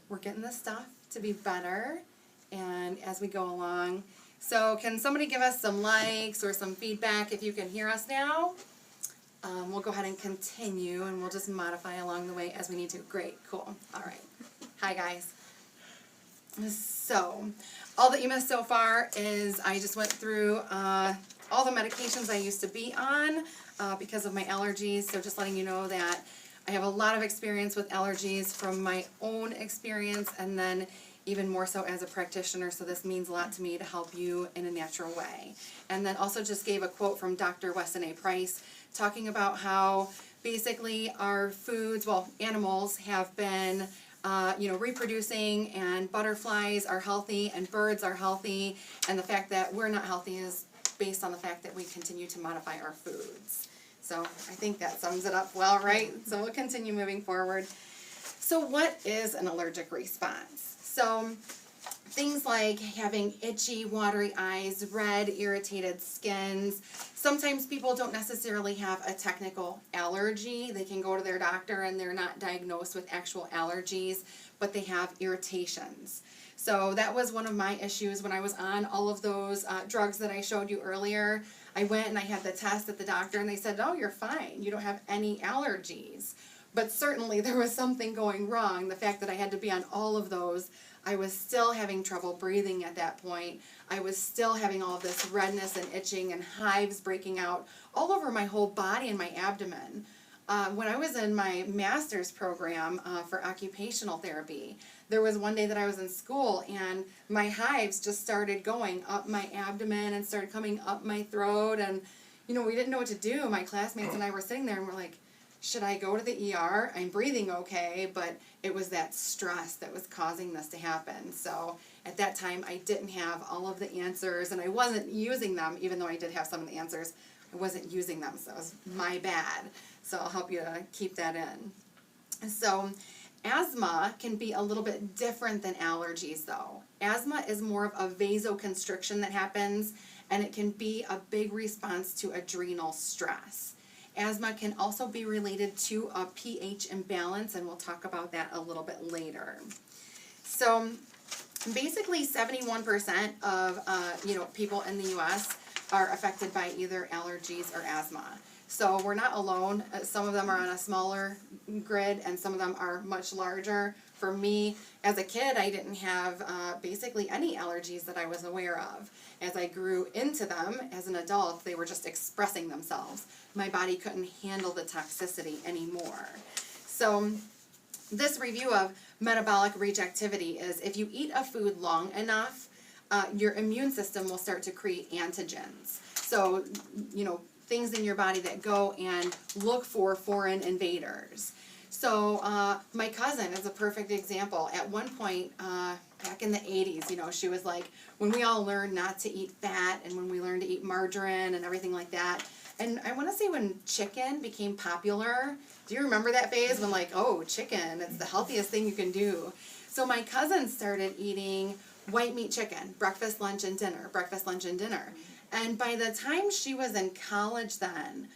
we're getting this stuff to be better, and as we go along. So can somebody give us some likes or some feedback if you can hear us now? We'll go ahead and continue, and we'll just modify along the way as we need to. Great, cool. All right. Hi, guys. So, all that you missed so far is I just went through all the medications I used to be on because of my allergies. So just letting you know that I have a lot of experience with allergies from my own experience, and then even more so as a practitioner, so this means a lot to me to help you in a natural way. And then also just gave a quote from Dr. Weston A. Price talking about how basically our foods, well, animals have been reproducing, and butterflies are healthy and birds are healthy, and the fact that we're not healthy is based on the fact that we continue to modify our foods. So I think that sums it up well, right? So we'll continue moving forward. So what is an allergic response? So things like having itchy, watery eyes, red, irritated skins. Sometimes people don't necessarily have a technical allergy. They can go to their doctor and they're not diagnosed with actual allergies, but they have irritations. So that was one of my issues when I was on all of those drugs that I showed you earlier. I went and I had the test at the doctor, and they said, oh, you're fine. You don't have any allergies. But certainly there was something going wrong. The fact that I had to be on all of those, I was still having trouble breathing at that point. I was still having all of this redness and itching and hives breaking out all over my whole body and my abdomen. When I was in my master's program for occupational therapy, there was one day that I was in school, and my hives just started going up my abdomen and started coming up my throat, and we didn't know what to do. My classmates and I were sitting there and we're like, should I go to the ER? I'm breathing okay, but it was that stress that was causing this to happen. So at that time, I didn't have all of the answers, and I wasn't using them, even though I did have some of the answers. I wasn't using them, so it was my bad. So I'll help you to keep that in. So asthma can be a little bit different than allergies, though. Asthma is more of a vasoconstriction that happens, and it can be a big response to adrenal stress. Asthma can also be related to a pH imbalance, and we'll talk about that a little bit later. So basically 71% of people in the U.S. are affected by either allergies or asthma. So we're not alone. Some of them are on a smaller grid, and some of them are much larger. For me, as a kid, I didn't have basically any allergies that I was aware of. As I grew into them as an adult, they were just expressing themselves. My body couldn't handle the toxicity anymore. So this review of metabolic rejectivity is if you eat a food long enough, your immune system will start to create antigens. So, things in your body that go and look for foreign invaders. So my cousin is a perfect example. At one point, back in the 80s, she was like, when we all learned not to eat fat, and when we learned to eat margarine and everything like that. And I want to say when chicken became popular, do you remember that phase when chicken, it's the healthiest thing you can do. So my cousin started eating white meat chicken, breakfast, lunch, and dinner, breakfast, lunch, and dinner. And by the time she was in college then,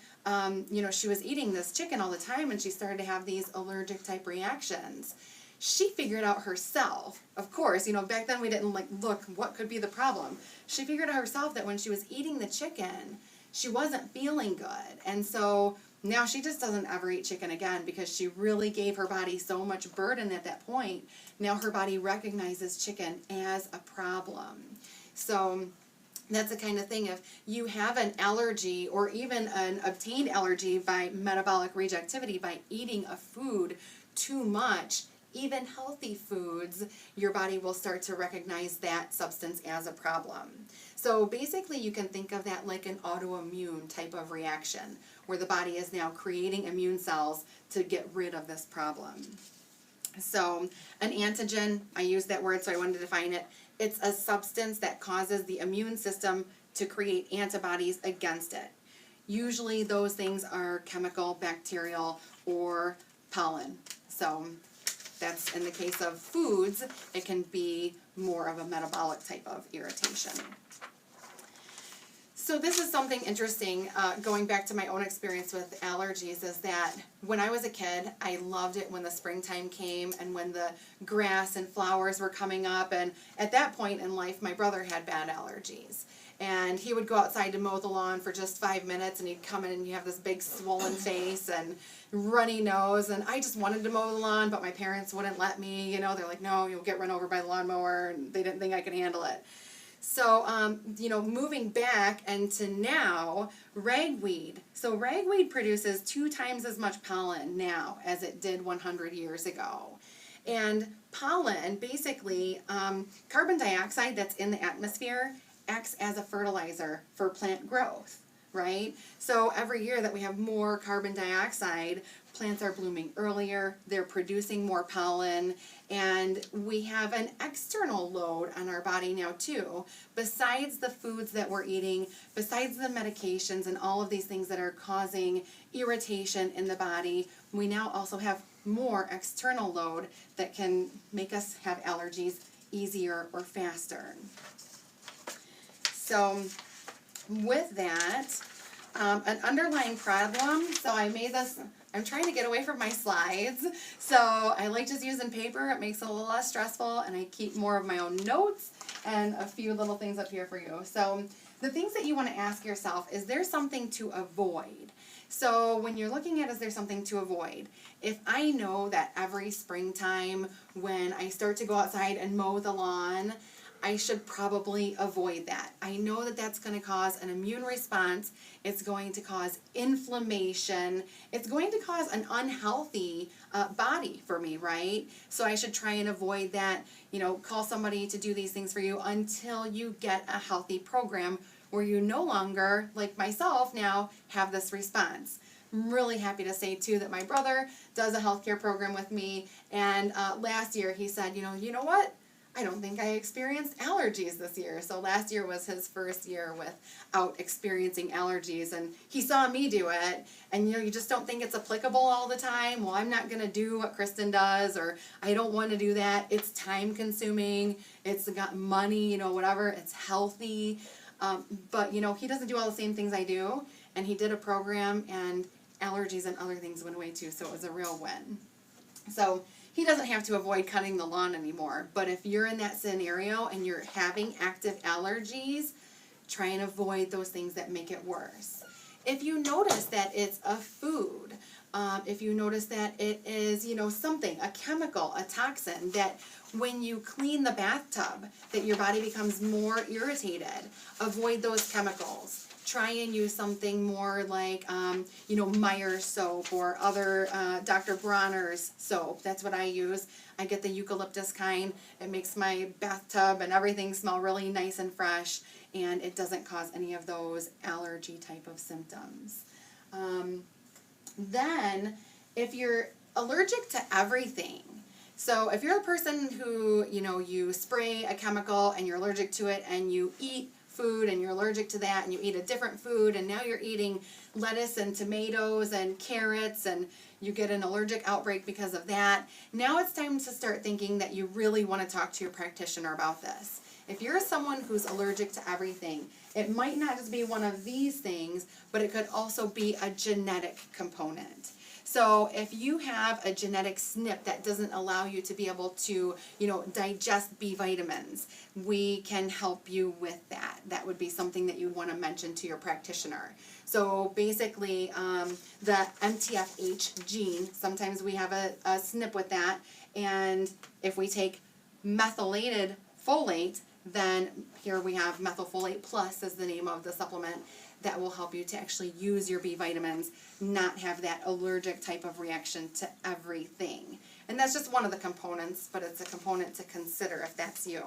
she was eating this chicken all the time, and she started to have these allergic type reactions. She figured out herself, of course, back then we didn't look what could be the problem. She figured out herself that when she was eating the chicken, she wasn't feeling good. And so now she just doesn't ever eat chicken again, because she really gave her body so much burden at that point. Now her body recognizes chicken as a problem. So that's the kind of thing, if you have an allergy or even an obtained allergy by metabolic rejectivity, by eating a food too much, even healthy foods, your body will start to recognize that substance as a problem. So basically you can think of that like an autoimmune type of reaction, where the body is now creating immune cells to get rid of this problem. So an antigen, I used that word so I wanted to define it. It's a substance that causes the immune system to create antibodies against it. Usually those things are chemical, bacterial, or pollen. So that's in the case of foods, it can be more of a metabolic type of irritation. So this is something interesting, going back to my own experience with allergies, is that when I was a kid, I loved it when the springtime came and when the grass and flowers were coming up. And at that point in life, my brother had bad allergies. And he would go outside to mow the lawn for just 5 minutes, and he'd come in and you have this big swollen face and runny nose. And I just wanted to mow the lawn, but my parents wouldn't let me. You know, they're like, no, you'll get run over by the lawnmower, and they didn't think I could handle it. So, you know, moving back and to now, ragweed. So ragweed produces 2 times as much pollen now as it did 100 years ago. And pollen, basically, carbon dioxide that's in the atmosphere acts as a fertilizer for plant growth, right? So every year that we have more carbon dioxide, plants are blooming earlier, they're producing more pollen, and we have an external load on our body now too. Besides the foods that we're eating, besides the medications and all of these things that are causing irritation in the body, we now also have more external load that can make us have allergies easier or faster. So with that, an underlying problem, so I made this, I'm trying to get away from my slides, so I like just using paper. It makes it a little less stressful, and I keep more of my own notes and a few little things up here for you. So the things that you want to ask yourself, is there something to avoid? So when you're looking at, is there something to avoid? If I know that every springtime when I start to go outside and mow the lawn, I should probably avoid that. I know that that's going to cause an immune response. It's going to cause inflammation. It's going to cause an unhealthy body for me, right? So I should try and avoid that. You know, call somebody to do these things for you until you get a healthy program where you no longer, like myself now, have this response. I'm really happy to say too that my brother does a healthcare program with me, and last year he said, you know what? I don't think I experienced allergies this year. So last year was his first year without experiencing allergies, and he saw me do it, and you just don't think it's applicable all the time. Well, I'm not going to do what Kristen does, or I don't want to do that. It's time consuming. It's got money, whatever. It's healthy. But, he doesn't do all the same things I do, and he did a program, and allergies and other things went away too, so it was a real win. So he doesn't have to avoid cutting the lawn anymore, but if you're in that scenario and you're having active allergies, try and avoid those things that make it worse. If you notice that it's a food, if you notice that it is, something, a chemical, a toxin, that when you clean the bathtub, that your body becomes more irritated, avoid those chemicals. Try and use something more like, Meyer's soap or other Dr. Bronner's soap. That's what I use. I get the eucalyptus kind. It makes my bathtub and everything smell really nice and fresh, and it doesn't cause any of those allergy type of symptoms. Then, if you're allergic to everything, so if you're a person who, you spray a chemical and you're allergic to it, and you eat food and you're allergic to that, and you eat a different food, and now you're eating lettuce and tomatoes and carrots, and you get an allergic outbreak because of that, now it's time to start thinking that you really want to talk to your practitioner about this. If you're someone who's allergic to everything, it might not just be one of these things, but it could also be a genetic component. So if you have a genetic SNP that doesn't allow you to be able to, digest B vitamins, we can help you with that. That would be something that you want to mention to your practitioner. So basically, the MTFH gene, sometimes we have a SNP with that, and if we take methylated folate, then here we have methylfolate plus is the name of the supplement that will help you to actually use your B vitamins, not have that allergic type of reaction to everything. And that's just one of the components, but it's a component to consider if that's you.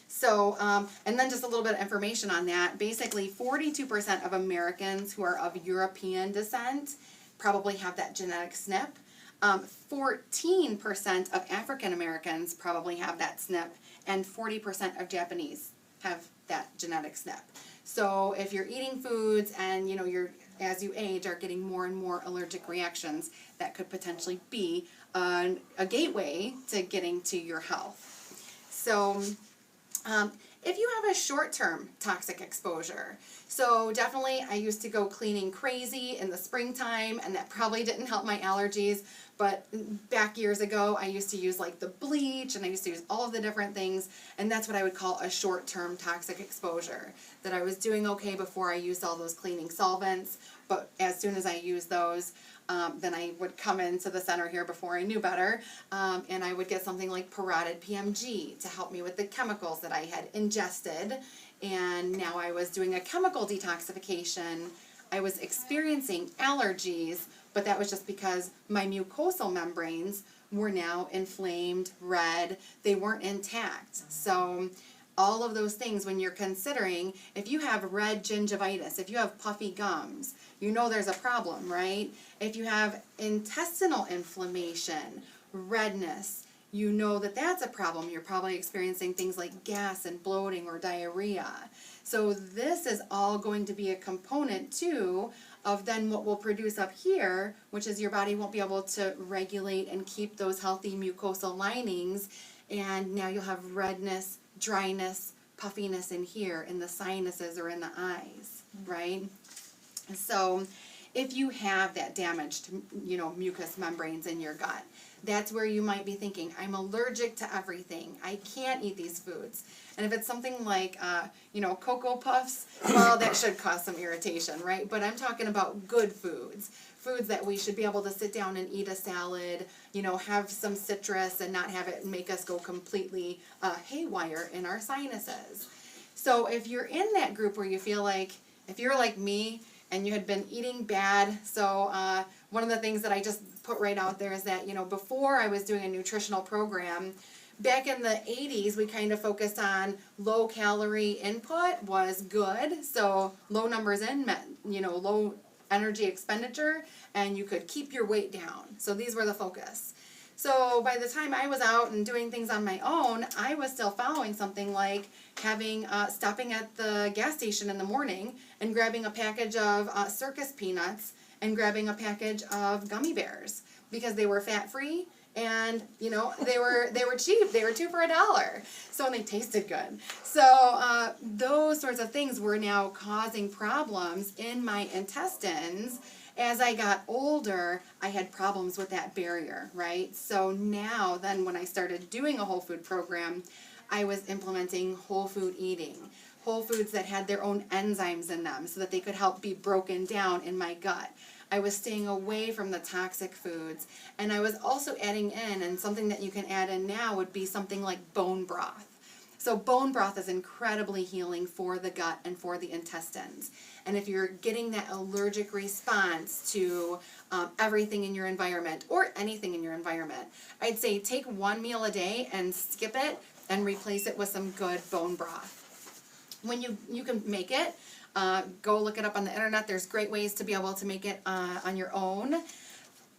So, and then just a little bit of information on that. Basically, 42% of Americans who are of European descent probably have that genetic SNP. 14% of African Americans probably have that SNP, and 40% of Japanese have that genetic SNP. So if you're eating foods and you're, as you age, are getting more and more allergic reactions, that could potentially be a gateway to getting to your health. So if you have a short-term toxic exposure. So definitely I used to go cleaning crazy in the springtime, and that probably didn't help my allergies, but back years ago I used to use like the bleach, and I used to use all of the different things, and that's what I would call a short-term toxic exposure. That I was doing okay before I used all those cleaning solvents, but as soon as I used those, then I would come into the center here before I knew better, and I would get something like parotid PMG to help me with the chemicals that I had ingested, and now I was doing a chemical detoxification. I was experiencing allergies, but that was just because my mucosal membranes were now inflamed, red, they weren't intact. So all of those things, when you're considering, if you have red gingivitis, if you have puffy gums, you know there's a problem, right? If you have intestinal inflammation, redness, you know that that's a problem. You're probably experiencing things like gas and bloating or diarrhea. So this is all going to be a component too of then what we'll produce up here, which is your body won't be able to regulate and keep those healthy mucosal linings, and now you'll have redness, dryness, puffiness in here, in the sinuses or in the eyes, right? So if you have that damaged, mucous membranes in your gut, that's where you might be thinking, I'm allergic to everything. I can't eat these foods. And if it's something like, Cocoa Puffs, well, that should cause some irritation, right? But I'm talking about good foods. Foods that we should be able to sit down and eat a salad, have some citrus and not have it make us go completely haywire in our sinuses. So if you're in that group where you feel like, if you're like me and you had been eating bad, so one of the things that I just put right out there is that, before I was doing a nutritional program, back in the 80s, we kind of focused on low calorie input was good. So low numbers in meant, low energy expenditure, and you could keep your weight down. So these were the focus. So by the time I was out and doing things on my own, I was still following something like stopping at the gas station in the morning and grabbing a package of circus peanuts and grabbing a package of gummy bears because they were fat-free and, they were cheap. They were 2 for $1. So, and they tasted good. So those sorts of things were now causing problems in my intestines. As I got older, I had problems with that barrier, right? So now, then when I started doing a whole food program, I was implementing whole food eating. Whole foods that had their own enzymes in them so that they could help be broken down in my gut. I was staying away from the toxic foods, and I was also adding in, and something that you can add in now would be something like bone broth. So bone broth is incredibly healing for the gut and for the intestines. And if you're getting that allergic response to everything in your environment or anything in your environment, I'd say take one meal a day and skip it and replace it with some good bone broth. When you can make it, go look it up on the internet. There's great ways to be able to make it on your own.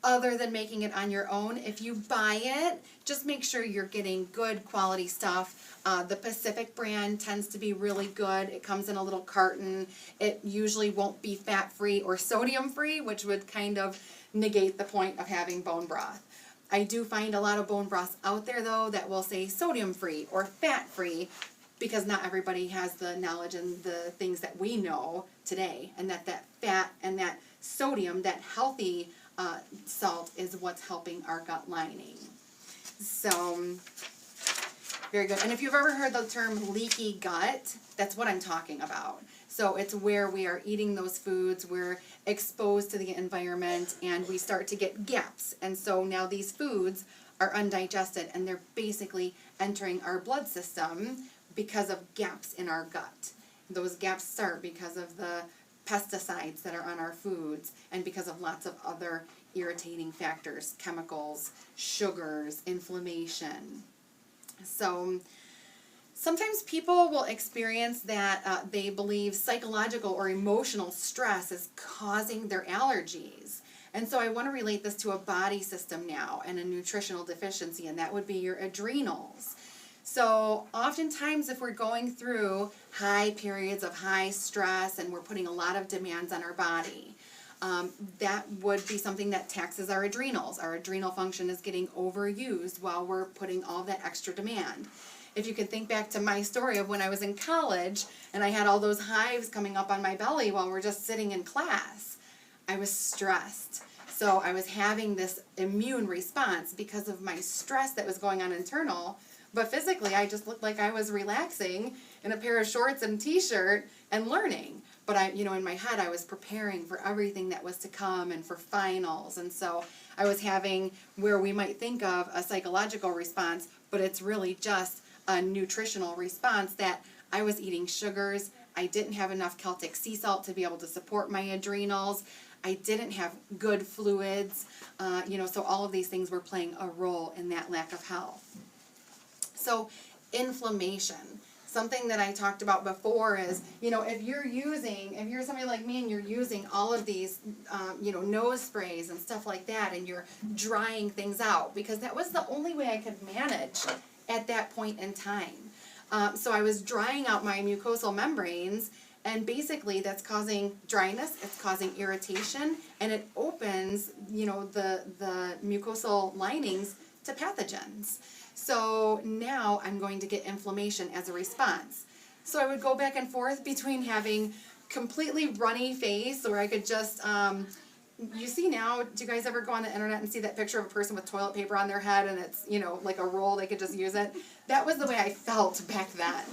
Other than making it on your own, if you buy it, just make sure you're getting good quality stuff. The Pacific brand tends to be really good. It comes in a little carton. It usually won't be fat-free or sodium-free, which would kind of negate the point of having bone broth. I do find a lot of bone broths out there, though, that will say sodium-free or fat-free, because not everybody has the knowledge and the things that we know today, and that fat and that sodium, that healthy salt, is what's helping our gut lining. So, very good. And if you've ever heard the term leaky gut, that's what I'm talking about. So it's where we are eating those foods, we're exposed to the environment, and we start to get gaps. And so now these foods are undigested, and they're basically entering our blood system because of gaps in our gut. Those gaps start because of the pesticides that are on our foods and because of lots of other irritating factors, chemicals, sugars, inflammation. So sometimes people will experience that they believe psychological or emotional stress is causing their allergies. And so I want to relate this to a body system now and a nutritional deficiency, and that would be your adrenals. So oftentimes if we're going through high periods of high stress and we're putting a lot of demands on our body, that would be something that taxes our adrenals. Our adrenal function is getting overused while we're putting all that extra demand. if you could think back to my story of when I was in college and I had all those hives coming up on my belly while we're just sitting in class, I was stressed. So I was having this immune response because of my stress that was going on internal. But physically, I just looked like I was relaxing in a pair of shorts and t-shirt and learning. But I, in my head, I was preparing for everything that was to come and for finals. And so I was having where we might think of a psychological response, but it's really just a nutritional response that I was eating sugars. I didn't have enough Celtic sea salt to be able to support my adrenals. I didn't have good fluids, so all of these things were playing a role in that lack of health. So inflammation, something that I talked about before is, if you're somebody like me and you're using all of these, nose sprays and stuff like that, and you're drying things out, because that was the only way I could manage at that point in time. So I was drying out my mucosal membranes, and basically that's causing dryness, it's causing irritation, and it opens, the mucosal linings to pathogens. So now I'm going to get inflammation as a response. So I would go back and forth between having completely runny face, where I could just, you see now, do you guys ever go on the internet and see that picture of a person with toilet paper on their head and it's, like a roll, they could just use it? That was the way I felt back then.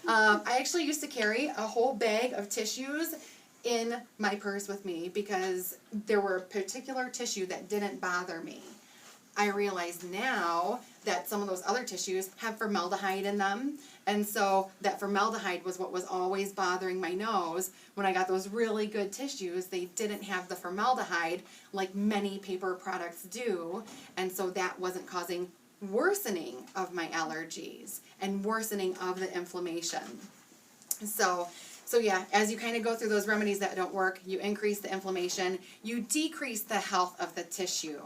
I actually used to carry a whole bag of tissues in my purse with me because there were a particular tissue that didn't bother me. I realize now that some of those other tissues have formaldehyde in them, and so that formaldehyde was what was always bothering my nose. When I got those really good tissues, they didn't have the formaldehyde like many paper products do, and so that wasn't causing worsening of my allergies and worsening of the inflammation. So yeah, as you kind of go through those remedies that don't work, you increase the inflammation, you decrease the health of the tissue.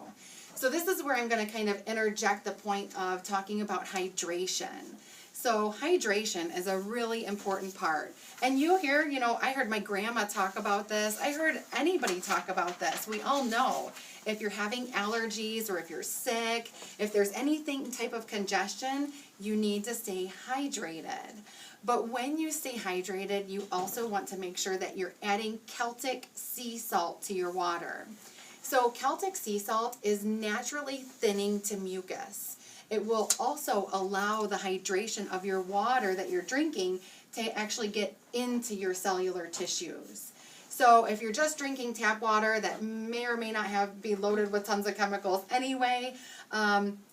So this is where I'm going to kind of interject the point of talking about hydration. So hydration is a really important part. And you hear, I heard my grandma talk about this. I heard anybody talk about this. We all know if you're having allergies or if you're sick, if there's anything type of congestion, you need to stay hydrated. But when you stay hydrated, you also want to make sure that you're adding Celtic sea salt to your water. So Celtic sea salt is naturally thinning to mucus. It will also allow the hydration of your water that you're drinking to actually get into your cellular tissues. So if you're just drinking tap water that may or may not be loaded with tons of chemicals anyway,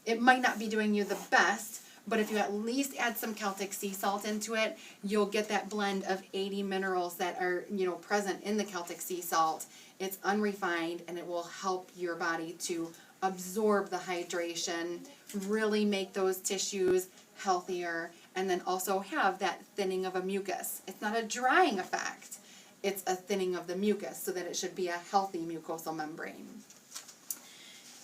it might not be doing you the best, but if you at least add some Celtic sea salt into it, you'll get that blend of 80 minerals that are, present in the Celtic sea salt. It's unrefined, and it will help your body to absorb the hydration, really make those tissues healthier, and then also have that thinning of a mucus. It's not a drying effect. It's a thinning of the mucus so that it should be a healthy mucosal membrane.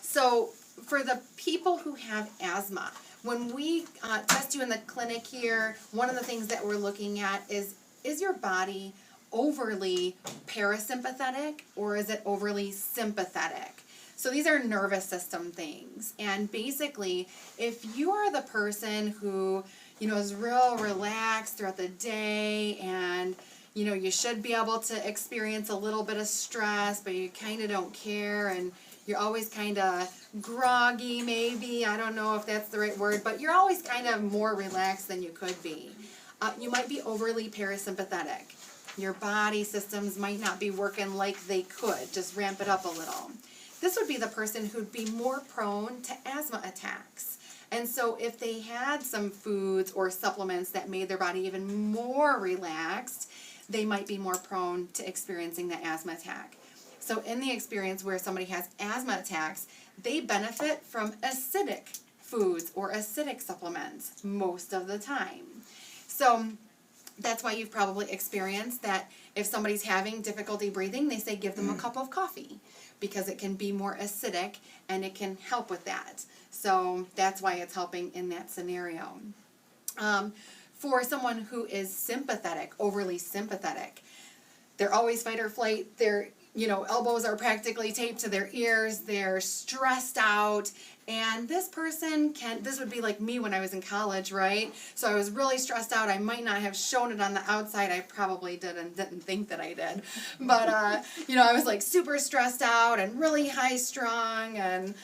So for the people who have asthma, when we test you in the clinic here, one of the things that we're looking at is your body overly parasympathetic or is it overly sympathetic? So these are nervous system things. And basically, if you are the person who, is real relaxed throughout the day and, you should be able to experience a little bit of stress, but you kind of don't care and you're always kind of groggy maybe, I don't know if that's the right word, but you're always kind of more relaxed than you could be. You might be overly parasympathetic. Your body systems might not be working like they could. Just ramp it up a little. This would be the person who'd be more prone to asthma attacks. And so if they had some foods or supplements that made their body even more relaxed, they might be more prone to experiencing the asthma attack. So in the experience where somebody has asthma attacks, they benefit from acidic foods or acidic supplements most of the time. So that's why you've probably experienced that if somebody's having difficulty breathing, they say give them a cup of coffee because it can be more acidic and it can help with that. So that's why it's helping in that scenario. For someone who is sympathetic, overly sympathetic, they're always fight or flight. They're elbows are practically taped to their ears. They're stressed out. And this person this would be like me when I was in college, right? So I was really stressed out. I might not have shown it on the outside. I probably did and didn't think that I did. But, I was like super stressed out and really high strung. And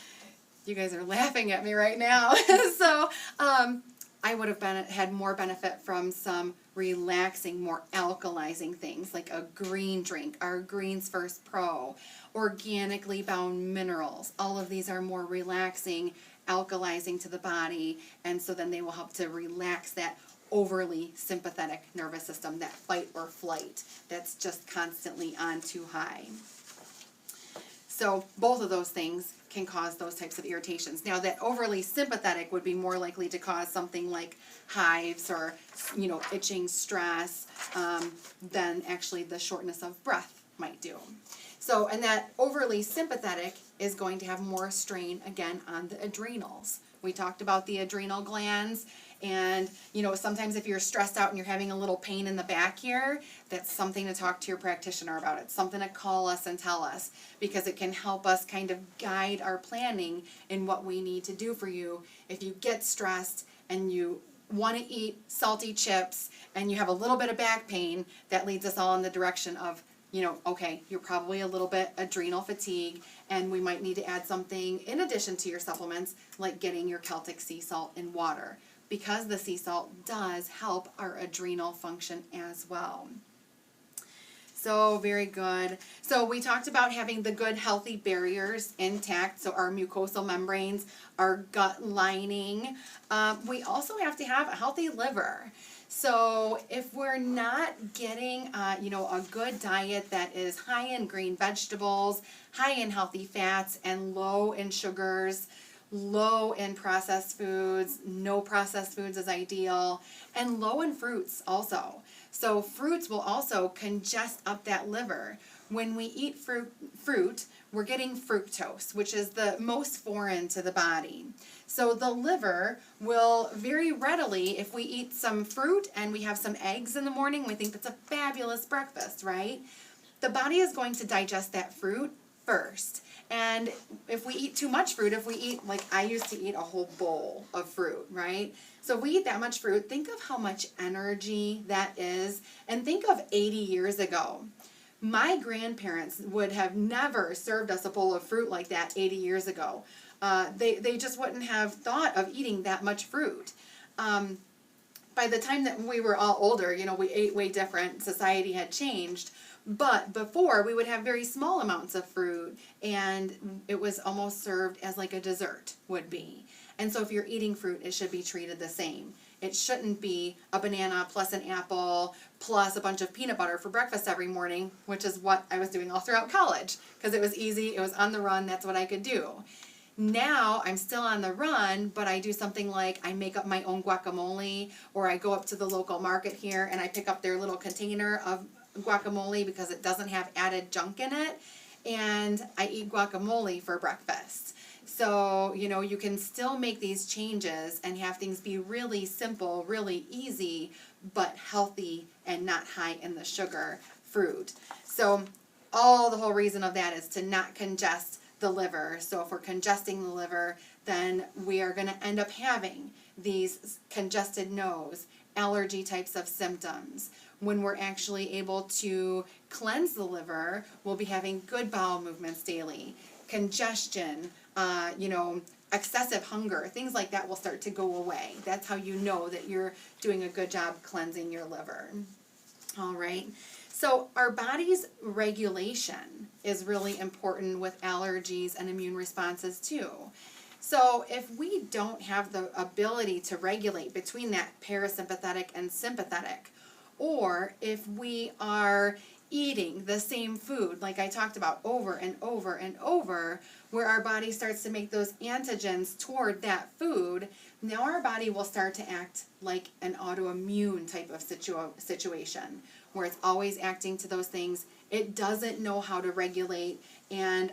you guys are laughing at me right now. So I would have had more benefit from some relaxing, more alkalizing things like a green drink, our Greens First Pro, organically bound minerals. All of these are more relaxing, alkalizing to the body, and so then they will help to relax that overly sympathetic nervous system, that fight or flight that's just constantly on too high. So both of those things can cause those types of irritations. Now, that overly sympathetic would be more likely to cause something like hives or, itching, stress, than actually the shortness of breath might do. So, and that overly sympathetic is going to have more strain, again, on the adrenals. We talked about the adrenal glands, and, sometimes if you're stressed out and you're having a little pain in the back here, that's something to talk to your practitioner about. It's something to call us and tell us, because it can help us kind of guide our planning in what we need to do for you. If you get stressed and you want to eat salty chips and you have a little bit of back pain, that leads us all in the direction of, okay, you're probably a little bit adrenal fatigue, and we might need to add something in addition to your supplements, like getting your Celtic sea salt in water, because the sea salt does help our adrenal function as well. So very good. So we talked about having the good healthy barriers intact, so our mucosal membranes, our gut lining. We also have to have a healthy liver. So if we're not getting, a good diet that is high in green vegetables, high in healthy fats, and low in sugars, low in processed foods, no processed foods is ideal, and low in fruits also. So fruits will also congest up that liver. When we eat fruit, we're getting fructose, which is the most foreign to the body. So the liver will very readily, if we eat some fruit and we have some eggs in the morning, we think that's a fabulous breakfast, right? The body is going to digest that fruit first. And if we eat too much fruit, if we eat, like I used to eat a whole bowl of fruit, right? So if we eat that much fruit, think of how much energy that is. And think of 80 years ago. My grandparents would have never served us a bowl of fruit like that 80 years ago. They just wouldn't have thought of eating that much fruit. By the time that we were all older, we ate way different. Society had changed. But before, we would have very small amounts of fruit, and it was almost served as like a dessert would be. And so if you're eating fruit, it should be treated the same. It shouldn't be a banana plus an apple plus a bunch of peanut butter for breakfast every morning, which is what I was doing all throughout college, because it was easy, it was on the run, that's what I could do. Now I'm still on the run, but I do something like I make up my own guacamole, or I go up to the local market here and I pick up their little container of guacamole because it doesn't have added junk in it, and I eat guacamole for breakfast. So, you can still make these changes and have things be really simple, really easy, but healthy and not high in the sugar fruit. So the whole reason of that is to not congest the liver. So if we're congesting the liver, then we are going to end up having these congested nose, allergy types of symptoms. When we're actually able to cleanse the liver, we'll be having good bowel movements daily. Congestion, excessive hunger, things like that will start to go away. That's how you know that you're doing a good job cleansing your liver. All right. So our body's regulation is really important with allergies and immune responses too. So if we don't have the ability to regulate between that parasympathetic and sympathetic, or if we are eating the same food, like I talked about, over and over and over, where our body starts to make those antigens toward that food, now our body will start to act like an autoimmune type of situation, where it's always acting to those things. It doesn't know how to regulate, and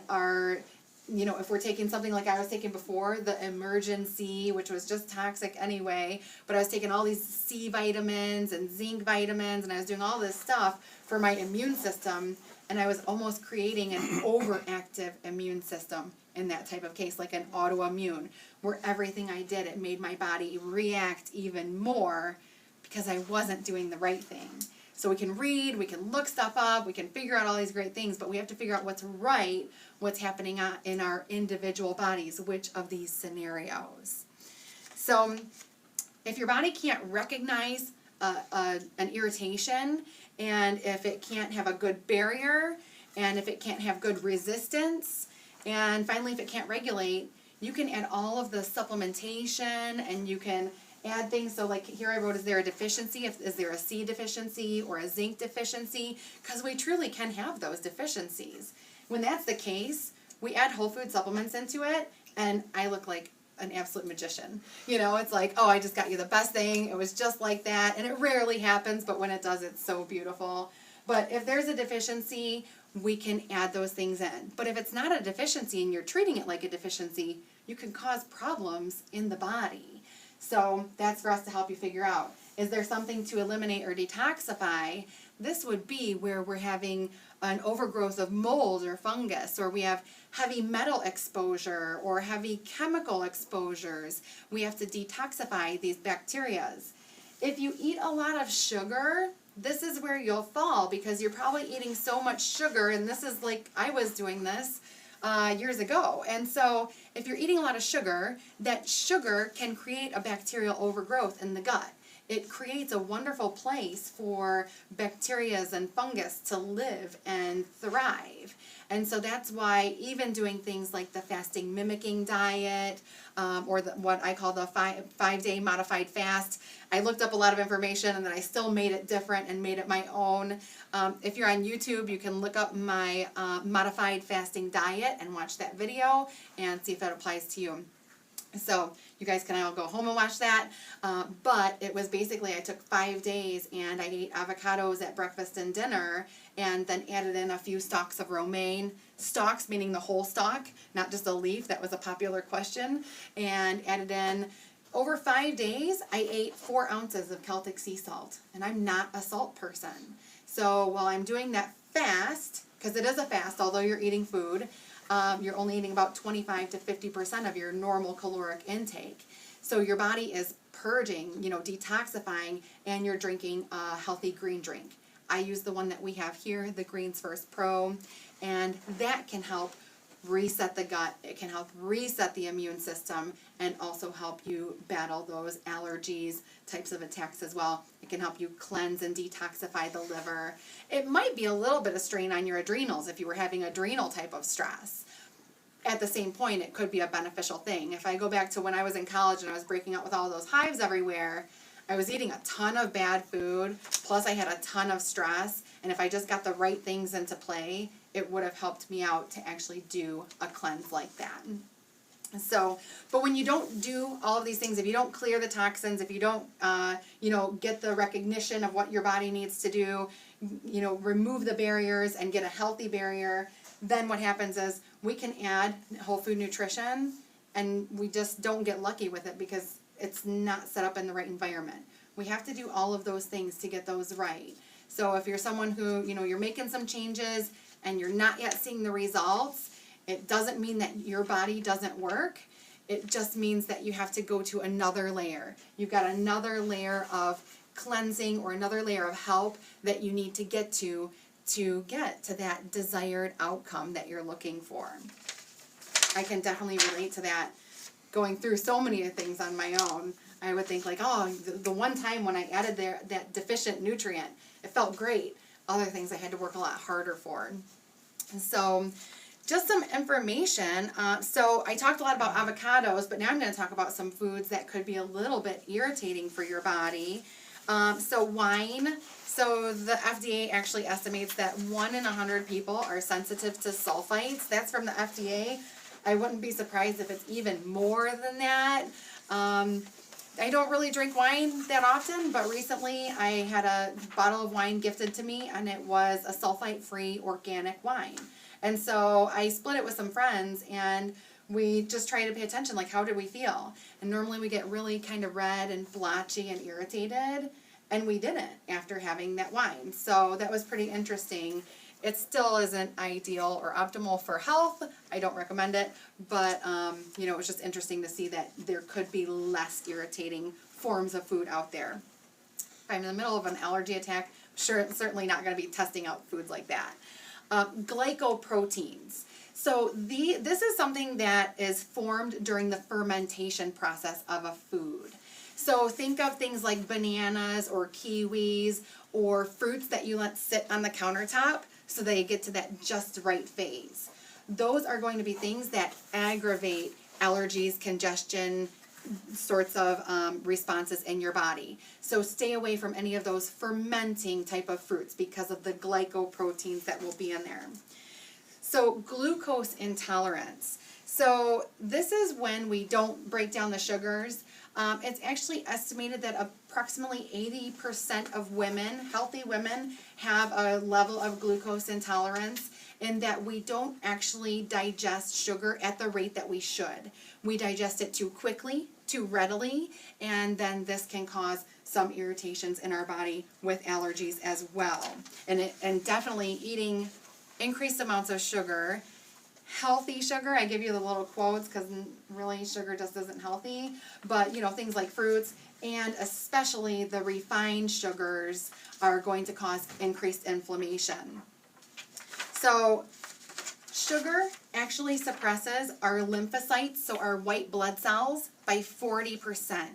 if we're taking something like I was taking before, the Emergen-C, which was just toxic anyway, but I was taking all these C vitamins and zinc vitamins, and I was doing all this stuff for my immune system, and I was almost creating an overactive immune system in that type of case, like an autoimmune, where everything I did, it made my body react even more because I wasn't doing the right thing. So we can read, we can look stuff up, we can figure out all these great things, but we have to figure out what's right, what's happening in our individual bodies, which of these scenarios. So if your body can't recognize an irritation, and if it can't have a good barrier, and if it can't have good resistance, and finally if it can't regulate, you can add all of the supplementation, and you can add things. So like here I wrote, is there a deficiency? Is there a C deficiency or a zinc deficiency? Because we truly can have those deficiencies. When that's the case, we add whole food supplements into it, and I look like an absolute magician. You know, it's like, oh, I just got you the best thing. It was just like that. And it rarely happens, but when it does, it's so beautiful. But if there's a deficiency, we can add those things in. But if it's not a deficiency and you're treating it like a deficiency, you can cause problems in the body. So that's for us to help you figure out, is there something to eliminate or detoxify? This would be where we're having an overgrowth of mold or fungus, or we have heavy metal exposure or heavy chemical exposures. We have to detoxify these bacteria. If you eat a lot of sugar, this is where you'll fall, because you're probably eating so much sugar, and this is like, I was doing this years ago. And so if you're eating a lot of sugar, that sugar can create a bacterial overgrowth in the gut. It creates a wonderful place for bacteria and fungus to live and thrive. And so that's why even doing things like the fasting mimicking diet, or what I call the five-day modified fast, I looked up a lot of information and then I still made it different and made it my own. If you're on YouTube, you can look up my modified fasting diet and watch that video and see if that applies to you. So you guys can all go home and watch that. But it was basically, I took 5 days and I ate avocados at breakfast and dinner, and then added in a few stalks of romaine. Stalks meaning the whole stalk, not just a leaf. That was a popular question. And added in, over 5 days, I ate 4 ounces of Celtic sea salt. And I'm not a salt person. So while I'm doing that fast, because it is a fast, although you're eating food, you're only eating about 25 to 50% of your normal caloric intake. So your body is purging, detoxifying, and you're drinking a healthy green drink. I use the one that we have here, the Greens First Pro, and that can help reset the gut. It can help reset the immune system and also help you battle those allergies types of attacks as well. It can help you cleanse and detoxify the liver. It might be a little bit of strain on your adrenals if you were having adrenal type of stress. At the same point, it could be a beneficial thing. If I go back to when I was in college and I was breaking out with all those hives everywhere, I was eating a ton of bad food, plus I had a ton of stress, and if I just got the right things into play, it would have helped me out to actually do a cleanse like that. So, but when you don't do all of these things, if you don't clear the toxins, if you don't, get the recognition of what your body needs to do, remove the barriers and get a healthy barrier, then what happens is we can add whole food nutrition, and we just don't get lucky with it because it's not set up in the right environment. We have to do all of those things to get those right. So if you're someone who, you're making some changes and you're not yet seeing the results, it doesn't mean that your body doesn't work. It just means that you have to go to another layer. You've got another layer of cleansing or another layer of help that you need to get to get to that desired outcome that you're looking for. I can definitely relate to that. Going through so many things on my own, I would think like, oh, the one time when I added that deficient nutrient, it felt great. Other things I had to work a lot harder for. And so just some information. So I talked a lot about avocados, but now I'm going to talk about some foods that could be a little bit irritating for your body. So wine. So the FDA actually estimates that 1 in 100 people are sensitive to sulfites. That's from the FDA. I wouldn't be surprised if it's even more than that. I don't really drink wine that often, but recently I had a bottle of wine gifted to me, and it was a sulfite-free organic wine. And so I split it with some friends, and we just try to pay attention, like how did we feel? And normally we get really kind of red and blotchy and irritated, and we didn't after having that wine. So that was pretty interesting. It still isn't ideal or optimal for health. I don't recommend it, but you know, it was just interesting to see that there could be less irritating forms of food out there. If I'm in the middle of an allergy attack, I'm sure it's certainly not going to be testing out foods like that. Glycoproteins. So this is something that is formed during the fermentation process of a food. So think of things like bananas or kiwis or fruits that you let sit on the countertop so they get to that just right phase. Those are going to be things that aggravate allergies, congestion, sorts of responses in your body. So stay away from any of those fermenting type of fruits because of the glycoproteins that will be in there. So glucose intolerance. So this is when we don't break down the sugars. It's actually estimated that approximately 80% of women, healthy women, have a level of glucose intolerance, and that we don't actually digest sugar at the rate that we should. We digest it too quickly, too readily, and then this can cause some irritations in our body with allergies as well. And definitely eating increased amounts of sugar, healthy sugar, I give you the little quotes because really sugar just isn't healthy, but you know, things like fruits and especially the refined sugars are going to cause increased inflammation. So sugar actually suppresses our lymphocytes, so our white blood cells, by 40%.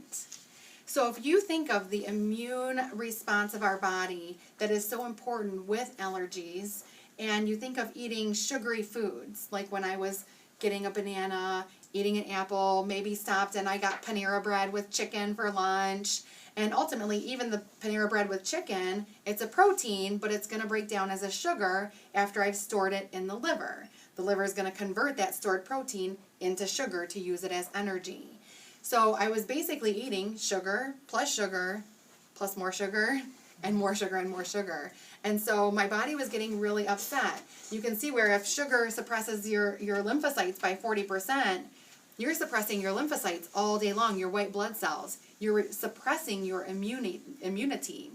So if you think of the immune response of our body that is so important with allergies, and you think of eating sugary foods, like when I was getting a banana, eating an apple, maybe stopped and I got Panera bread with chicken for lunch, and ultimately even the Panera bread with chicken, it's a protein, but it's going to break down as a sugar after I've stored it in the liver. The liver is going to convert that stored protein into sugar to use it as energy. So I was basically eating sugar plus more sugar, and more sugar and more sugar. And so my body was getting really upset. You can see where if sugar suppresses your lymphocytes by 40%, you're suppressing your lymphocytes all day long, your white blood cells. You're suppressing your immunity.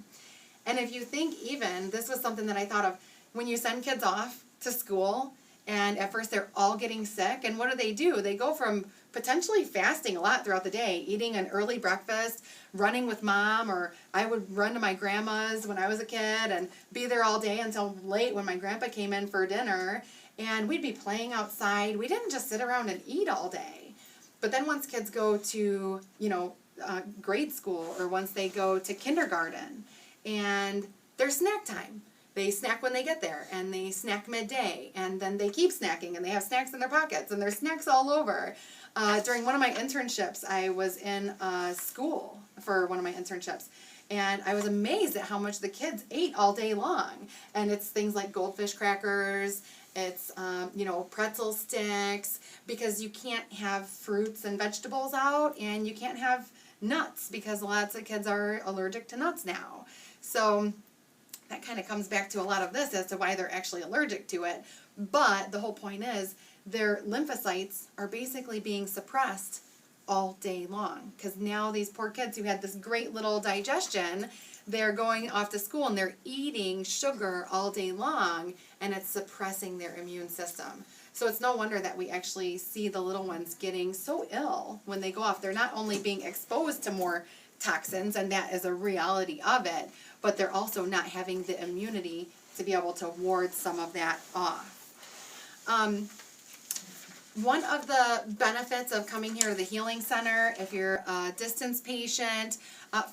And if you think even, this was something that I thought of, when you send kids off to school, and at first they're all getting sick, and what do? They go from potentially fasting a lot throughout the day, eating an early breakfast, running with mom, or I would run to my grandma's when I was a kid and be there all day until late when my grandpa came in for dinner, and we'd be playing outside. We didn't just sit around and eat all day. But then once kids go to, grade school, or once they go to kindergarten, and there's snack time. They snack when they get there, and they snack midday, and then they keep snacking, and they have snacks in their pockets, and there's snacks all over. During one of my internships, I was in school for one of my internships, and I was amazed at how much the kids ate all day long. And it's things like goldfish crackers, it's, pretzel sticks, because you can't have fruits and vegetables out, and you can't have nuts, because lots of kids are allergic to nuts now. So that kind of comes back to a lot of this as to why they're actually allergic to it. But the whole point is their lymphocytes are basically being suppressed all day long, because now these poor kids who had this great little digestion, they're going off to school and they're eating sugar all day long, and it's suppressing their immune system. So it's no wonder that we actually see the little ones getting so ill when they go off. They're not only being exposed to more toxins, and that is a reality of it, but they're also not having the immunity to be able to ward some of that off. One of the benefits of coming here to the Healing Center, if you're a distance patient,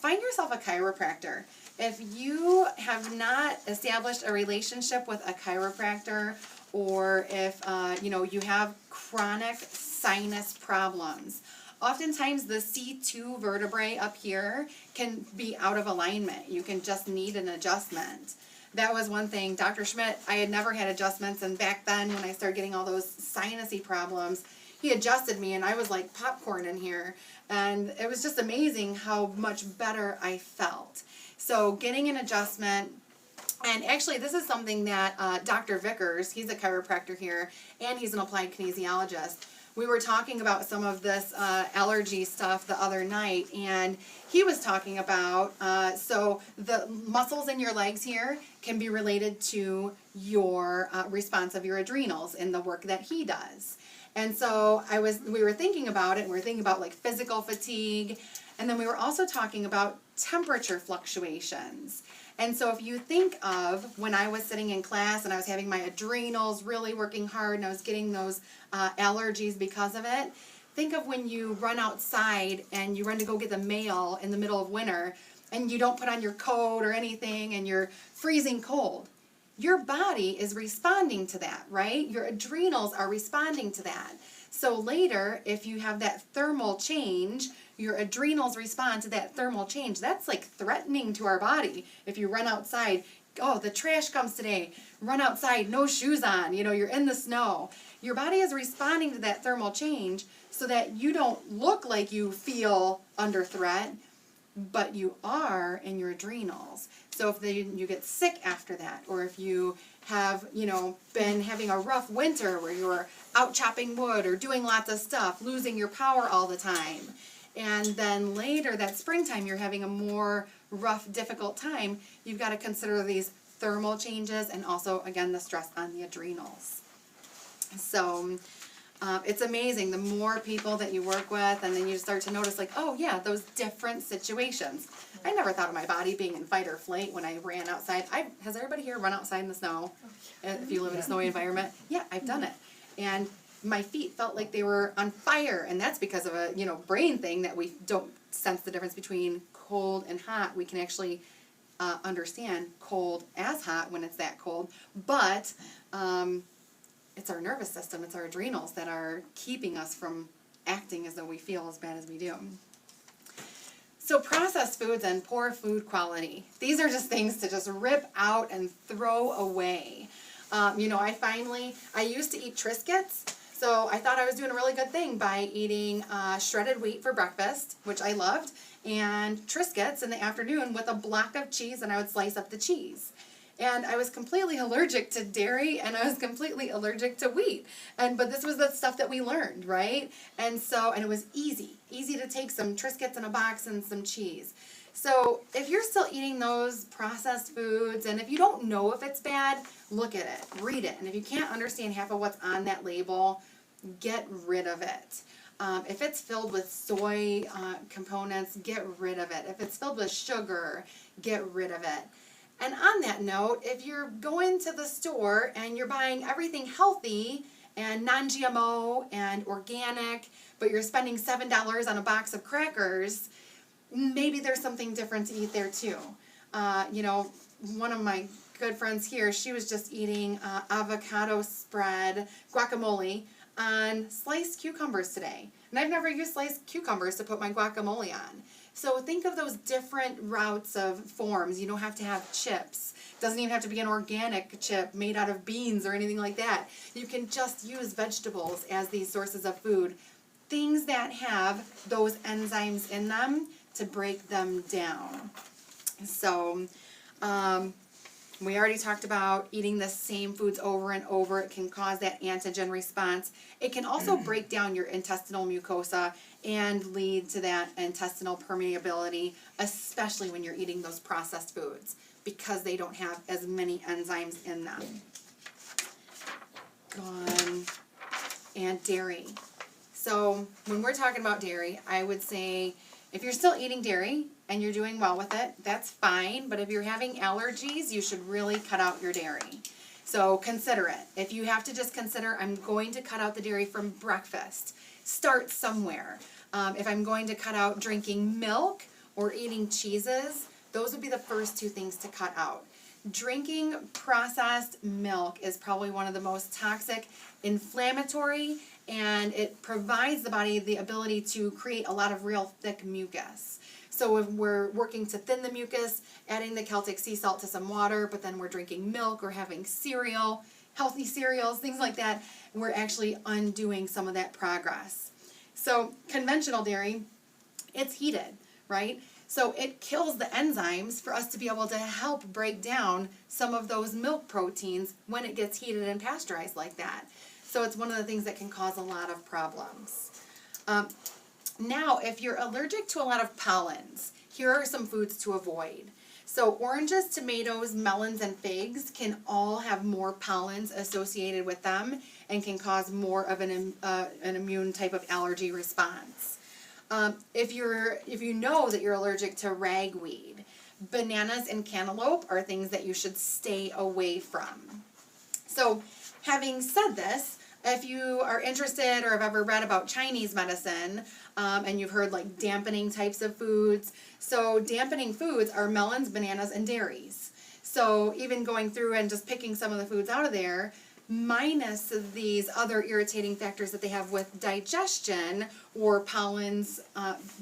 find yourself a chiropractor. If you have not established a relationship with a chiropractor, or if you have chronic sinus problems, oftentimes the C2 vertebrae up here can be out of alignment. You can just need an adjustment. That was one thing. Dr. Schmidt, I had never had adjustments, and back then when I started getting all those sinusy problems, he adjusted me and I was like popcorn in here, and it was just amazing how much better I felt. So getting an adjustment, And actually, this is something that Dr. Vickers, he's a chiropractor here, and he's an applied kinesiologist. We were talking about some of this allergy stuff the other night, and he was talking about, so the muscles in your legs here can be related to your response of your adrenals in the work that he does. And so we were thinking about it, and we were thinking about like physical fatigue, and then we were also talking about temperature fluctuations. And so if you think of when I was sitting in class and I was having my adrenals really working hard and I was getting those allergies because of it, think of when you run outside and you run to go get the mail in the middle of winter and you don't put on your coat or anything and you're freezing cold. Your body is responding to that, right? Your adrenals are responding to that. So later, if you have that thermal change, your adrenals respond to that thermal change. That's like threatening to our body. If you run outside, oh, the trash comes today, run outside, no shoes on, you're in the snow. Your body is responding to that thermal change so that you don't look like you feel under threat, but you are in your adrenals. So if you get sick after that, or if you have, been having a rough winter where you're out chopping wood or doing lots of stuff, losing your power all the time, and then later that springtime you're having a more rough, difficult time, you've got to consider these thermal changes and also, again, the stress on the adrenals. So it's amazing. The more people that you work with, and then you start to notice, like, oh yeah, those different situations. I never thought of my body being in fight or flight when I ran outside. Has everybody here run outside in the snow? If you live in a snowy environment? Yeah, I've done it. And my feet felt like they were on fire, and that's because of a brain thing that we don't sense the difference between cold and hot. We can actually understand cold as hot when it's that cold, but it's our nervous system, it's our adrenals that are keeping us from acting as though we feel as bad as we do. So processed foods and poor food quality. These are just things to just rip out and throw away. I used to eat Triscuits, so I thought I was doing a really good thing by eating shredded wheat for breakfast, which I loved, and Triscuits in the afternoon with a block of cheese, and I would slice up the cheese. And I was completely allergic to dairy, and I was completely allergic to wheat. But this was the stuff that we learned, right? And it was easy to take some Triscuits in a box and some cheese. So if you're still eating those processed foods, and if you don't know if it's bad, look at it, read it. And if you can't understand half of what's on that label, get rid of it. If it's filled with soy components, get rid of it. If it's filled with sugar, get rid of it. And on that note, if you're going to the store and you're buying everything healthy and non-GMO and organic, but you're spending $7 on a box of crackers, maybe there's something different to eat there too. One of my good friends here, she was just eating avocado spread guacamole on sliced cucumbers today. And I've never used sliced cucumbers to put my guacamole on. So think of those different routes of forms. You don't have to have chips. It doesn't even have to be an organic chip made out of beans or anything like that. You can just use vegetables as these sources of food. Things that have those enzymes in them to break them down. So we already talked about eating the same foods over and over. It can cause that antigen response. It can also break down your intestinal mucosa and lead to that intestinal permeability, especially when you're eating those processed foods because they don't have as many enzymes in them. And dairy. So when we're talking about dairy, I would say if you're still eating dairy and you're doing well with it, that's fine. But if you're having allergies, you should really cut out your dairy. So consider it. If you have to just consider, I'm going to cut out the dairy from breakfast, start somewhere. If I'm going to cut out drinking milk or eating cheeses, those would be the first two things to cut out. Drinking processed milk is probably one of the most toxic, inflammatory, and it provides the body the ability to create a lot of real thick mucus. So if we're working to thin the mucus, adding the Celtic sea salt to some water, but then we're drinking milk or having cereal, healthy cereals, things like that, we're actually undoing some of that progress. So conventional dairy, it's heated, right? So it kills the enzymes for us to be able to help break down some of those milk proteins when it gets heated and pasteurized like that. So it's one of the things that can cause a lot of problems. Now, if you're allergic to a lot of pollens, here are some foods to avoid. So oranges, tomatoes, melons, and figs can all have more pollens associated with them and can cause more of an immune type of allergy response. If you know that you're allergic to ragweed, bananas and cantaloupe are things that you should stay away from. So having said this, if you are interested or have ever read about Chinese medicine, and you've heard like dampening types of foods, so dampening foods are melons, bananas, and dairies. So even going through and just picking some of the foods out of there, minus these other irritating factors that they have with digestion or pollens,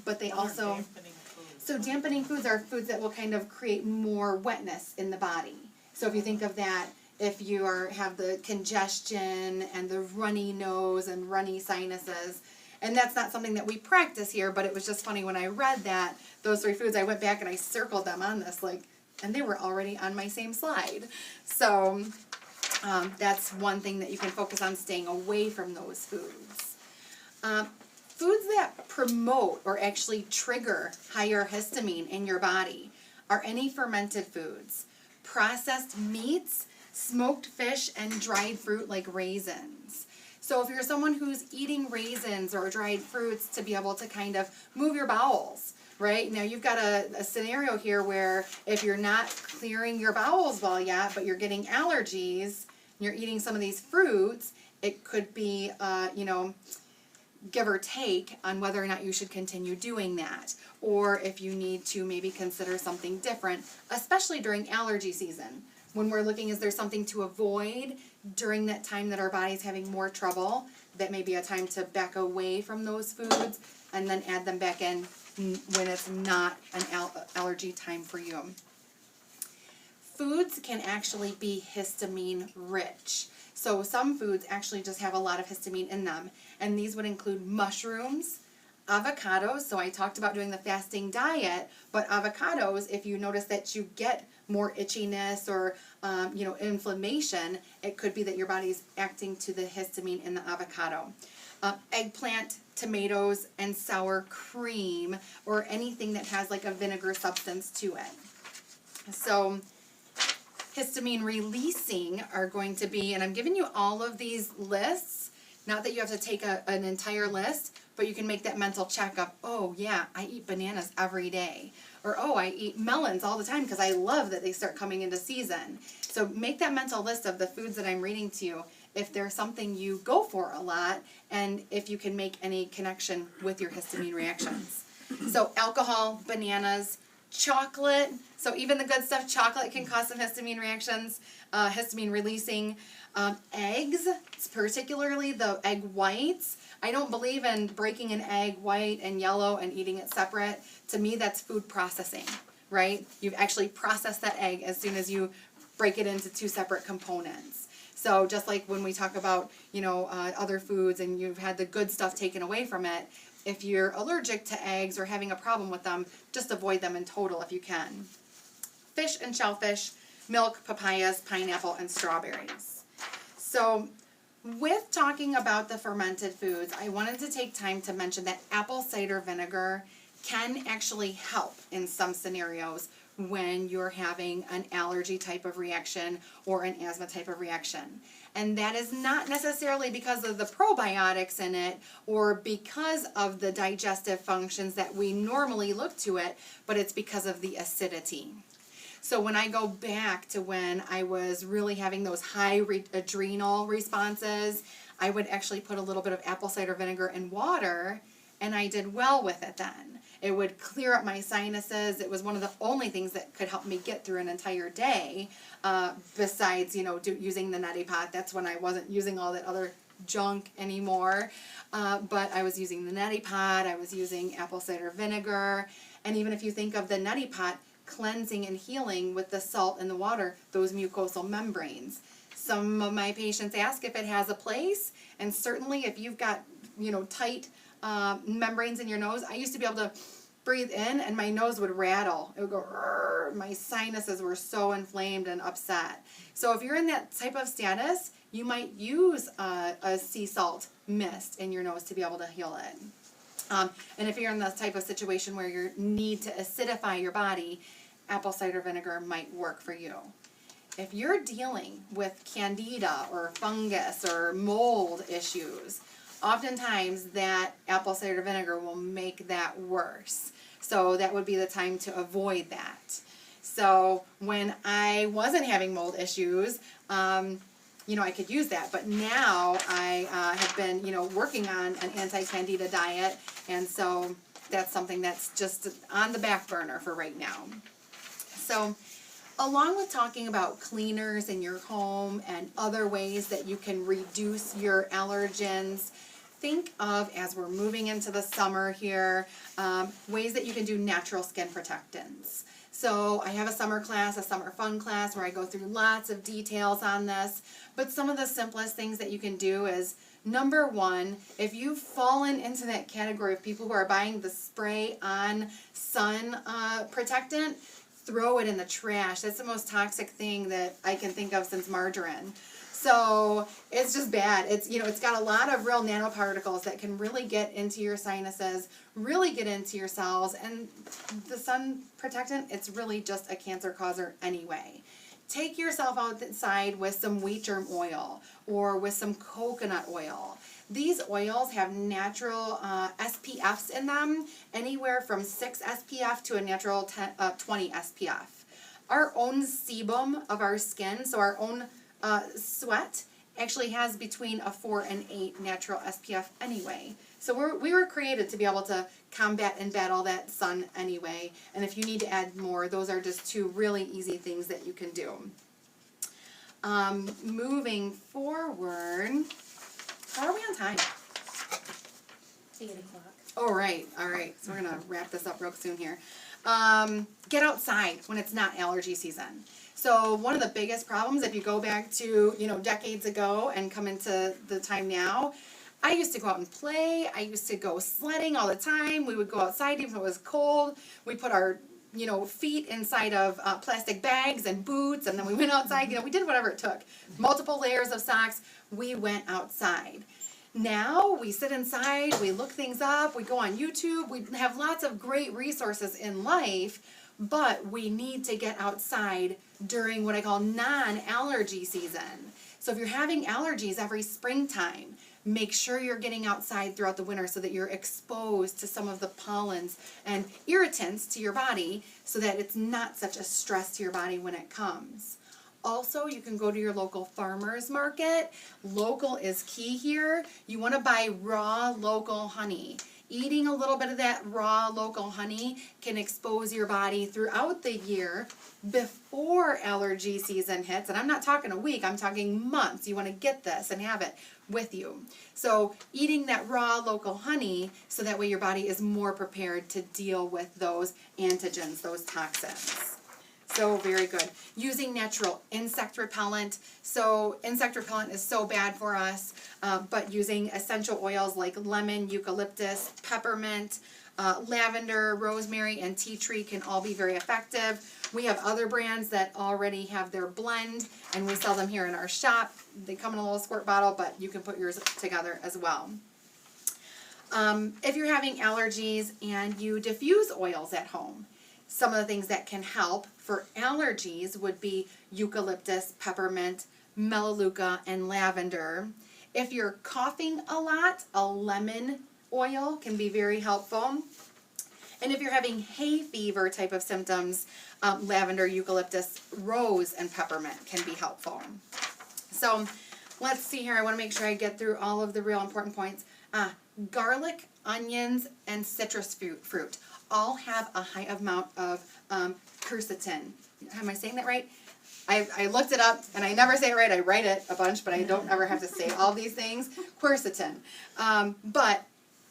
but they also... Dampening foods. So dampening foods are foods that will kind of create more wetness in the body. So if you think of that, if you have the congestion and the runny nose and runny sinuses, and that's not something that we practice here, but it was just funny when I read that, those 3 foods, I went back and I circled them on this, and they were already on my same slide. So that's one thing that you can focus on, staying away from those foods. Foods that promote or actually trigger higher histamine in your body are any fermented foods, processed meats, smoked fish, and dried fruit like raisins. So if you're someone who's eating raisins or dried fruits to be able to kind of move your bowels, right? Now you've got a scenario here where if you're not clearing your bowels well yet, but you're getting allergies, and you're eating some of these fruits, it could be, give or take on whether or not you should continue doing that. Or if you need to maybe consider something different, especially during allergy season. When we're looking, is there something to avoid during that time that our body's having more trouble? That may be a time to back away from those foods and then add them back in when it's not an allergy time for you. Foods can actually be histamine rich. So some foods actually just have a lot of histamine in them. And these would include mushrooms, avocados. So I talked about doing the fasting diet, but avocados, if you notice that you get more itchiness or inflammation, it could be that your body's acting to the histamine in the avocado. Eggplant, tomatoes, and sour cream, or anything that has like a vinegar substance to it. So histamine releasing are going to be, and I'm giving you all of these lists, not that you have to take an entire list, but you can make that mental check of, oh yeah, I eat bananas every day. Or, oh, I eat melons all the time because I love that they start coming into season. So make that mental list of the foods that I'm reading to you, if there's something you go for a lot, and if you can make any connection with your histamine reactions. So alcohol, bananas, chocolate. So even the good stuff, chocolate can cause some histamine reactions, histamine releasing. Eggs, particularly the egg whites. I don't believe in breaking an egg white and yellow and eating it separate. To me, that's food processing, right? You've actually processed that egg as soon as you break it into 2 separate components. So just like when we talk about, other foods and you've had the good stuff taken away from it, if you're allergic to eggs or having a problem with them, just avoid them in total if you can. Fish and shellfish, milk, papayas, pineapple, and strawberries. So with talking about the fermented foods, I wanted to take time to mention that apple cider vinegar can actually help in some scenarios when you're having an allergy type of reaction or an asthma type of reaction. And that is not necessarily because of the probiotics in it or because of the digestive functions that we normally look to it, but it's because of the acidity. So when I go back to when I was really having those high adrenal responses, I would actually put a little bit of apple cider vinegar in water, and I did well with it then. It would clear up my sinuses. It was one of the only things that could help me get through an entire day, besides, using the neti pot. That's when I wasn't using all that other junk anymore. But I was using the neti pot, I was using apple cider vinegar, and even if you think of the neti pot, cleansing and healing with the salt and the water, those mucosal membranes. Some of my patients ask if it has a place, and certainly if you've got, tight membranes in your nose, I used to be able to breathe in and my nose would rattle. It would go, "Rrr." My sinuses were so inflamed and upset. So if you're in that type of status, you might use a sea salt mist in your nose to be able to heal it. And if you're in the type of situation where you need to acidify your body, apple cider vinegar might work for you. If you're dealing with candida or fungus or mold issues, oftentimes that apple cider vinegar will make that worse. So that would be the time to avoid that. So when I wasn't having mold issues, I could use that. But now I have been, working on an anti-candida diet, and so that's something that's just on the back burner for right now. So along with talking about cleaners in your home and other ways that you can reduce your allergens, think of, as we're moving into the summer here, ways that you can do natural skin protectants. So I have a summer fun class, where I go through lots of details on this. But some of the simplest things that you can do is, number one, if you've fallen into that category of people who are buying the spray-on sun protectant, throw it in the trash. That's the most toxic thing that I can think of since margarine. So it's just bad. It's got a lot of real nanoparticles that can really get into your sinuses, really get into your cells, and the sun protectant, it's really just a cancer causer anyway. Take yourself outside with some wheat germ oil or with some coconut oil. These oils have natural SPFs in them, anywhere from 6 SPF to a natural 20 SPF. Our own sebum of our skin, so our own sweat, actually has between a 4 and 8 natural SPF anyway. So we were created to be able to combat and battle that sun anyway. And if you need to add more, those are just 2 really easy things that you can do. Moving forward, how are we on time? 8 o'clock. Oh, right. All right. So we're going to wrap this up real soon here. Get outside when it's not allergy season. So one of the biggest problems, if you go back to, decades ago and come into the time now, I used to go out and play. I used to go sledding all the time. We would go outside even if it was cold. We put our, feet inside of plastic bags and boots, and then we went outside. We did whatever it took. Multiple layers of socks. We went outside. Now we sit inside, we look things up, we go on YouTube, we have lots of great resources in life, but we need to get outside during what I call non-allergy season. So if you're having allergies every springtime, make sure you're getting outside throughout the winter so that you're exposed to some of the pollens and irritants to your body so that it's not such a stress to your body when it comes. Also, you can go to your local farmer's market. Local is key here. You want to buy raw local honey. Eating a little bit of that raw local honey can expose your body throughout the year before allergy season hits. And I'm not talking a week, I'm talking months. You want to get this and have it with you. So eating that raw local honey so that way your body is more prepared to deal with those antigens, those toxins. So very good. Using natural insect repellent. So insect repellent is so bad for us, but using essential oils like lemon, eucalyptus, peppermint, lavender, rosemary, and tea tree can all be very effective. We have other brands that already have their blend, and we sell them here in our shop. They come in a little squirt bottle, but you can put yours together as well. If you're having allergies and you diffuse oils at home, some of the things that can help for allergies would be eucalyptus, peppermint, melaleuca, and lavender. If you're coughing a lot, a lemon oil can be very helpful. And if you're having hay fever type of symptoms, lavender, eucalyptus, rose, and peppermint can be helpful. So let's see here. I want to make sure I get through all of the real important points. Garlic, onions, and citrus fruit all have a high amount of quercetin. Am I saying that right? I looked it up, and I never say it right. I write it a bunch, but I don't ever have to say all these things. Quercetin. But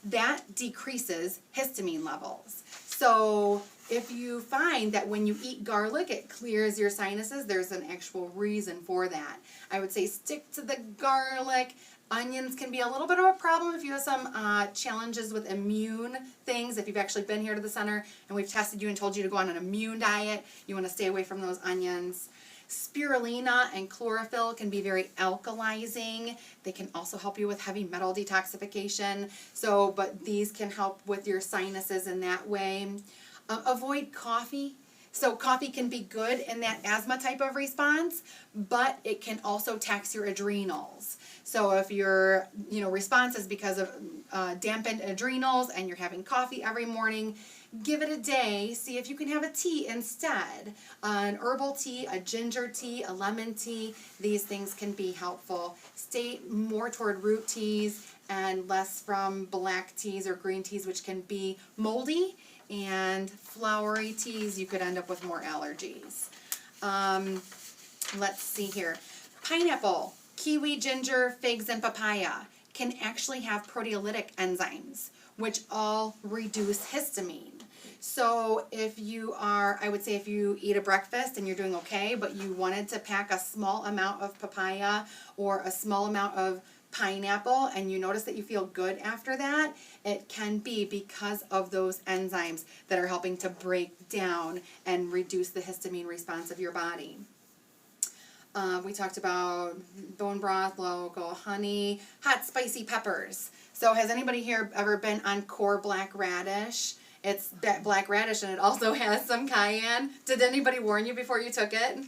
that decreases histamine levels. So if you find that when you eat garlic, it clears your sinuses, there's an actual reason for that. I would say stick to the garlic. Onions can be a little bit of a problem if you have some challenges with immune things. If you've actually been here to the center and we've tested you and told you to go on an immune diet, you want to stay away from those onions. Spirulina and chlorophyll can be very alkalizing. They can also help you with heavy metal detoxification. But these can help with your sinuses in that way. Avoid coffee. So coffee can be good in that asthma type of response, but it can also tax your adrenals. So if your response is because of dampened adrenals and you're having coffee every morning, give it a day. See if you can have a tea instead. An herbal tea, a ginger tea, a lemon tea. These things can be helpful. Stay more toward root teas and less from black teas or green teas, which can be moldy. And flowery teas, you could end up with more allergies. Let's see here. Pineapple, kiwi, ginger, figs, and papaya can actually have proteolytic enzymes, which all reduce histamine. So if I would say if you eat a breakfast and you're doing okay, but you wanted to pack a small amount of papaya or a small amount of pineapple and you notice that you feel good after that, it can be because of those enzymes that are helping to break down and reduce the histamine response of your body. We talked about bone broth, local honey, hot spicy peppers. So has anybody here ever been on core black radish? It's black radish and it also has some cayenne. Did anybody warn you before you took it?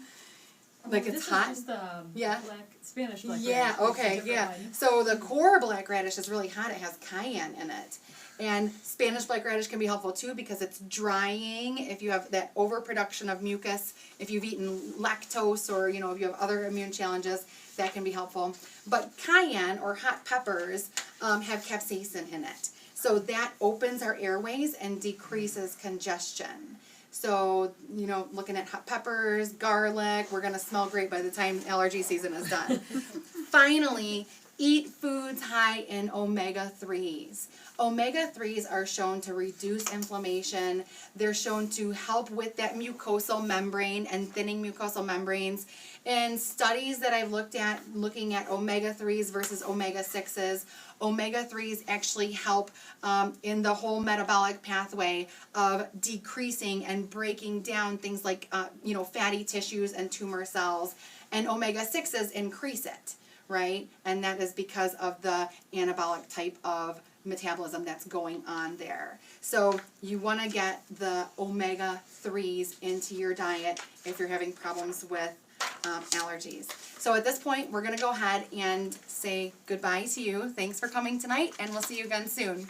Like it's hot? This is the Yeah. Spanish black Yeah, radish. okay, yeah. So the core black radish is really hot. It has cayenne in it. And Spanish black radish can be helpful too because it's drying. If you have that overproduction of mucus, if you've eaten lactose or if you have other immune challenges, that can be helpful. But cayenne or hot peppers have capsaicin in it. So that opens our airways and decreases congestion. So, looking at hot peppers, garlic, we're going to smell great by the time allergy season is done. Finally, eat foods high in omega-3s. Omega-3s are shown to reduce inflammation. They're shown to help with that mucosal membrane and thinning mucosal membranes. In studies that I've looked at, looking at omega-3s versus omega-6s, omega-3s actually help in the whole metabolic pathway of decreasing and breaking down things like, fatty tissues and tumor cells. And omega-6s increase it, right? And that is because of the anabolic type of metabolism that's going on there. So you want to get the omega-3s into your diet if you're having problems with allergies. So at this point, we're going to go ahead and say goodbye to you. Thanks for coming tonight, and we'll see you again soon.